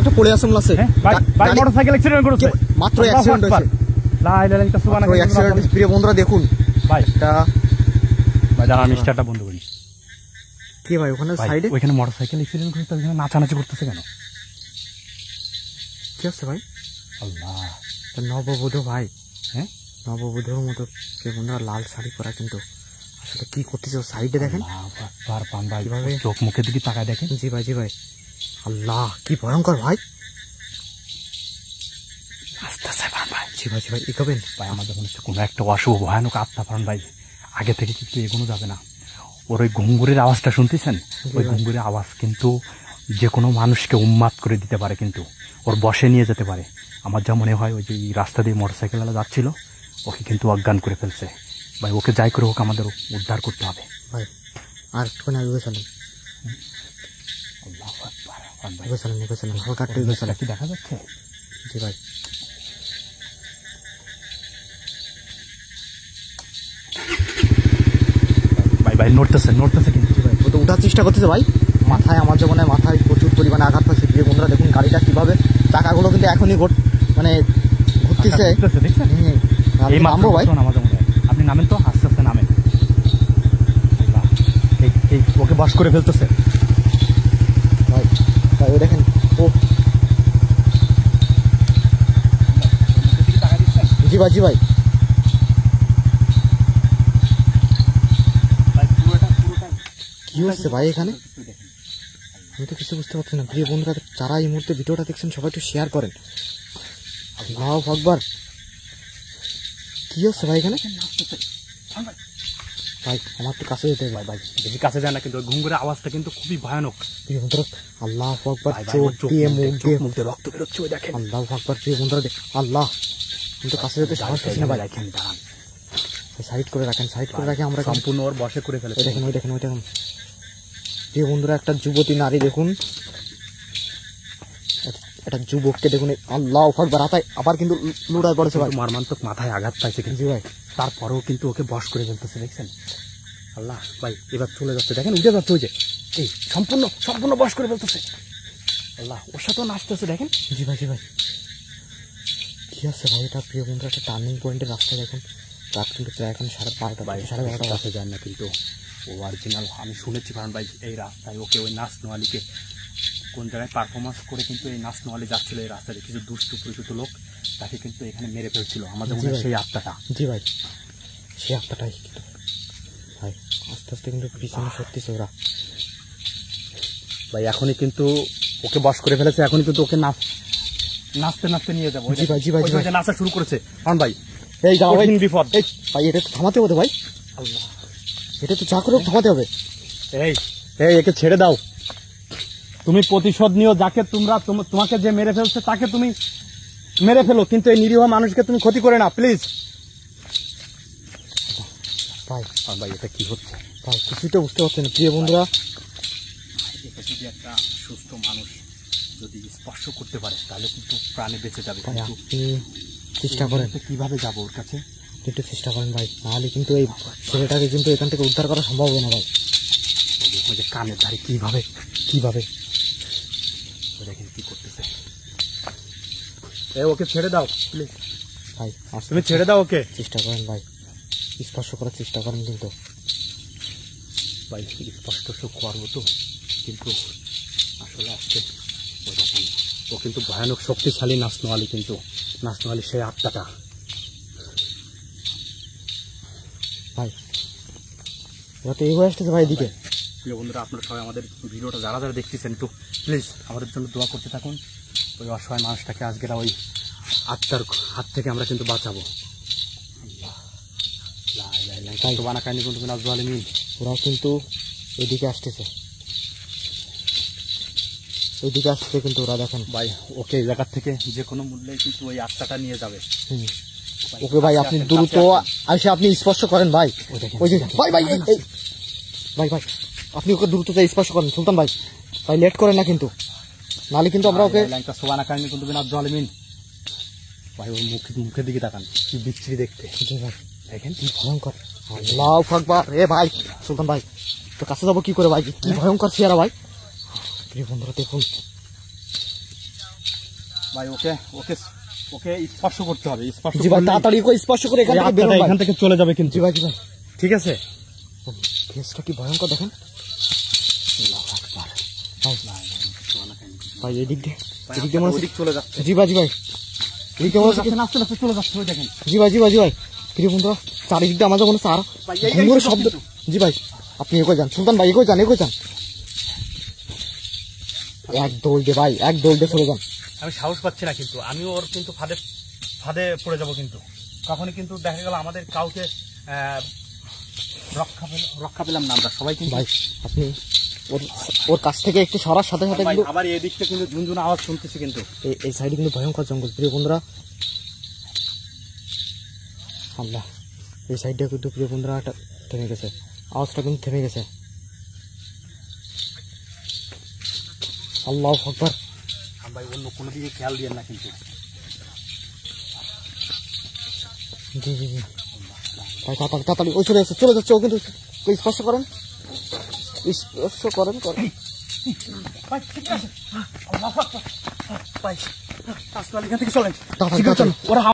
মানুষটা পড়ে আছে মনে আছে। ভাই মোটরসাইকেল অ্যাক্সিডেন্ট করেছে, মাত্র অ্যাক্সিডেন্ট হয়েছে। লা ইলাহা ইল্লাল্লাহ সুবহানাল্লাহ, অ্যাক্সিডেন্ট। প্রিয় বন্ধুরা দেখুন ভাই, এটা ভাই দাঁড়ান আমি স্টার্টটা বন্ধ করি। কি ভাই ওখানে সাইডে ওইখানে মোটরসাইকেল অ্যাক্সিডেন্ট করেছে, ওইখানে নাচানাচি করতেছে কেন? কি আছে ভাই? আল্লাহ, নববধূ ভাই। হ্যাঁ নববধূর মতো প্রিয় বন্ধুরা, লাল শাড়ি পরা, কিন্তু আসলে কি করতেছে সাইডে দেখেন। ভাই চোখ মুখের দিকে তাকায় দেখেন। জি ভাই, জি ভাই। আল্লাহ কি ভয়ঙ্কর ভাই। আস্তে আস্তে ভাই। জি ভাই, জি ভাই, এগোবেন ভাই। আমাদের মনে হচ্ছে কোনো একটা অশুভ ভয়ানক আত্মা পান ভাই, আগে থেকে কিন্তু এগোনো যাবে না। ওর ওই ঘুঙ্গুরের আওয়াজটা শুনতেছেন? ওই ঘুঙ্গুরের আওয়াজ কিন্তু যে কোনো মানুষকে উন্মাদ করে দিতে পারে, কিন্তু ওর বসে নিয়ে যেতে পারে। আমার যা মনে হয় ওই যে রাস্তা দিয়ে মোটরসাইকেলওয়ালা যাচ্ছিল, ওকে কিন্তু অজ্ঞান করে ফেলছে ভাই। ওকে যাই করে হোক আমাদের উদ্ধার করতে হবে ভাই। আর একটুখানি আগে চলেন। আল্লাহু আকবার ভাই, এগোচলেন হালকা একটু এগোচলেন। কি দেখা যাচ্ছে? জি ভাই। ভাই ভাই নড়তেছে কিন্তু ভাই ও তো উঠার চেষ্টা করতেছে ভাই। মাথায় আমার যেমন মাথায় প্রচুর পরিমাণে আঘাত পাচ্ছে। প্রিয় বন্ধুরা দেখুন গাড়িটা কিভাবে, চাকাগুলো কিন্তু এখনই ঘুরতেছে, দেখছেন? এই নামবো ভাই, আমাদের মনে হয় আপনি নামেন তো, আস্তে আস্তে নামেন। ওকে বাস করে ফেলতেছে ভাই। ভাই ওই দেখেন, ও জি ভাই, জি ভাই। কি হচ্ছে ভাই এখানে? আমি তো কিছু বুঝতে পারছি না। প্রিয় বন্ধুরা যারা এই মুহূর্তে ভিডিওটা দেখছেন সবাই একটু শেয়ার করেন। আল্লাহু আকবার। কি হচ্ছে ভাই এখানে? ভাই আমার তো কাছে যেতে হবে। ভাই বেশি কাছে যায় না, কিন্তু ঘুঙ্গুরের আওয়াজটা কিন্তু খুবই ভয়ানক। প্রিয় বন্ধুরা আল্লাহু আকবার। চোখ দিয়ে মুখ দিয়ে রক্ত বেরোচ্ছে, ওই দেখেন। আল্লাহু আকবার। প্রিয় বন্ধুরা আল্লাহ, কিন্তু কাছে যেতে সাহস পাচ্ছি না ভাই। দাঁড়ান, সাইড করে রাখেন, সাইড করে রাখে আমরা সম্পূর্ণ ওর বসে করে ফেলে। ওই দেখেন, ওই দেখেন, ওই দেখেন। প্রিয় বন্ধুরা একটা যুবতী নারী দেখুন, একটা যুবককে দেখুন। আল্লাহু আকবার। আবার কিন্তু লুড়ায় পড়েছে ভাই, মর্মান্তিক মাথায় আঘাত পাইছে কিন্তু ভাই। তারপরেও কিন্তু ওকে বশ করে ফেলতেছে, দেখছেন? আল্লাহ ভাই, এবার চলে যাচ্ছে, দেখেন উঠে যাচ্ছে, ওই যে এই সম্পূর্ণ বশ করে ফেলতেছে। আল্লাহ, ওর সাথেও নাচতেছে, দেখেন। জি ভাই, জি ভাই। কি আছে ভাই এটা? প্রিয় বন্ধুরা একটা টার্নিং পয়েন্টের রাস্তা দেখুন। রাত কিন্তু প্রায় এখন 12:30 ভাই, 12:30 কাছে যায় না, কিন্তু ও অরিজিনাল। আমি শুনেছি কারণ ভাই এই রাস্তায় ওকে ওই নাচ নোয়ালিকে কোন জায়গায় পারফরমেন্স করে কিন্তু এই নাচ নোয়ালি যাচ্ছিল এই রাস্তায়, কিছু দুষ্টু পরিচিত লোক তাকে কিন্তু এখানে মেরে ফেলছিল আমাদের মনে হয় সেই আত্মাটা। জি ভাই, সেই আত্মাটাই কিন্তু ভাই আস্তে আস্তে কিন্তু পিছনে সরতেছে ওরা ভাই। এখনই কিন্তু ওকে বশ করে ফেলেছে, এখনই কিন্তু ওকে নাচতে নিয়ে যাবো। জি ভাই, জি ভাই, জি ভাই। নাচা শুরু করেছে কারণ ভাই এই যাও ভাই, বিপদ। ভাই এটা তো থামাতে হবে ভাই। আল্লাহ, এটা তো যা করে থামাতে হবে। এই একে ছেড়ে দাও। তুমি প্রতিশোধ নিও, যাকে তোমাকে যে মেরে ফেলছে তাকে তুমি মেরে ফেলো, কিন্তু এই নিরীহ মানুষকে তুমি ক্ষতি করে না, প্লিজ। ভাই ভাই এটা কি হচ্ছে ভাই? কিছুই তো বুঝতে পারছেন না। প্রিয় বন্ধুরা যদি একটা সুস্থ মানুষ যদি স্পর্শ করতে পারে তাহলে কিন্তু প্রাণে বেঁচে যাবে। আপনি চেষ্টা করেন, কিভাবে যাবো ওর কাছে? একটু চেষ্টা করেন ভাই, নাহলে কিন্তু এই ছেলেটাকে কিন্তু এখান থেকে উদ্ধার করা সম্ভব হবে না ভাই। ওই যে কানের ধারে কিভাবে দেখেন কি করতেছে। ওকে ছেড়ে দাও প্লিজ ভাই, তুমি ছেড়ে দাও ওকে। চেষ্টা করেন ভাই, স্পর্শ করার চেষ্টা করেন। কিন্তু ভাই স্পষ্ট করবো তো, কিন্তু আসলে আজকে ও কিন্তু ভয়ানক শক্তিশালী নাচনোয়ালি, কিন্তু নাচনোয়ালি সেই আত্মাটা। ভাই ওরা তো এগিয়ে আসতেছে ভাই এদিকে। প্রিয় বন্ধুরা, আপনারা সবাই আমাদের ভিডিওটা যারা দেখতেছেন একটু প্লিজ আমাদের জন্য দোয়া করতে থাকুন। ওই অসহায় মানুষটাকে আজকের ওই আত্মার হাত থেকে আমরা কিন্তু বাঁচাবো। ওরাও কিন্তু এদিকে আসতেছে, কিন্তু ওরা দেখেন ভাই ওকে এই জায়গার থেকে যে কোনো মূল্যে কিন্তু ওই আত্মাটা নিয়ে যাবে। ওকে ভাই আপনি দ্রুত এসে আপনি স্পর্শ করেন ভাই। ভাই ভাই ভাই ভাই আপনি ওকে দ্রুত স্পর্শ করেন সুলতান ভাই। ভাই লেট করেন না কিন্তু, নাহলে কিন্তু আমরা ওকে ভাই ওর মুখের দিকে তাকান, কি বিচ্ছিরি দেখতে দেখেন, কি ভয়ঙ্কর। আল্লাহু আকবার। এ ভাই সুলতান ভাই তো কাছে যাবো কি করে ভাই? কি ভয়ঙ্কর চেহারা ভাই। প্রিয় বন্ধুরা দেখুন, ভাই ওকে ওকে ওকে স্পর্শ করতে হবে, স্পর্শ জি ভাই তাড়াতাড়ি ওকে স্পর্শ করে এখান থেকে বেরোন ভাই। এখান থেকে চলে যাবে কিন্তু। জি ভাই জি ভাই ঠিক আছে, কেসটা কি ভয়ঙ্কর দেখেন। ভাই এদিক দিয়ে মনে হচ্ছে চলে যাচ্ছে। জি ভাই এদিক দিয়ে মনে হচ্ছে আস্তে আস্তে চলে যাচ্ছে, ওই দেখেন। জি ভাই প্রিয় বন্ধুরা চারিদিক দিয়ে আমাদের মনে হচ্ছে আর ঘুঙুরের শব্দ। জি ভাই আপনি এগোয় যান, সুলতান ভাই এগোয় যান এক দৌড় দিয়ে ভাই, এক দৌড় দিয়ে চলে যান। আমি সাহস পাচ্ছি না, কিন্তু আমি ওর কিন্তু ফাঁদে পড়ে যাব কিন্তু। তখনই কিন্তু দেখা গেল আমাদের কাউকে রক্ষা পেলাম না আমরা সবাই কিন্তু। ভাই আপনি ওর কাছ থেকে একটু সরার সাথে সাথে কিন্তু আবার এই দিকটা কিন্তু ঝুনঝুন আওয়াজ শুনতেছি কিন্তু। এই সাইডে কিন্তু ভয়ঙ্কর জঙ্গল প্রিয় বন্ধুরা। আল্লাহ এই সাইডটা কিন্তু প্রিয় বন্ধুরা থেমে গেছে, আওয়াজটা কিন্তু থেমে গেছে। আল্লাহু আকবার। ভাই অন্য কোনো দিকে খেয়াল দিয়েন না কিন্তু। জি ভাই তাড়াতাড়ি ওই চলে যাচ্ছে ও কিন্তু স্পর্শ করেন ভাই এখান থেকে চলেন। তাড়াতাড়ি ওরা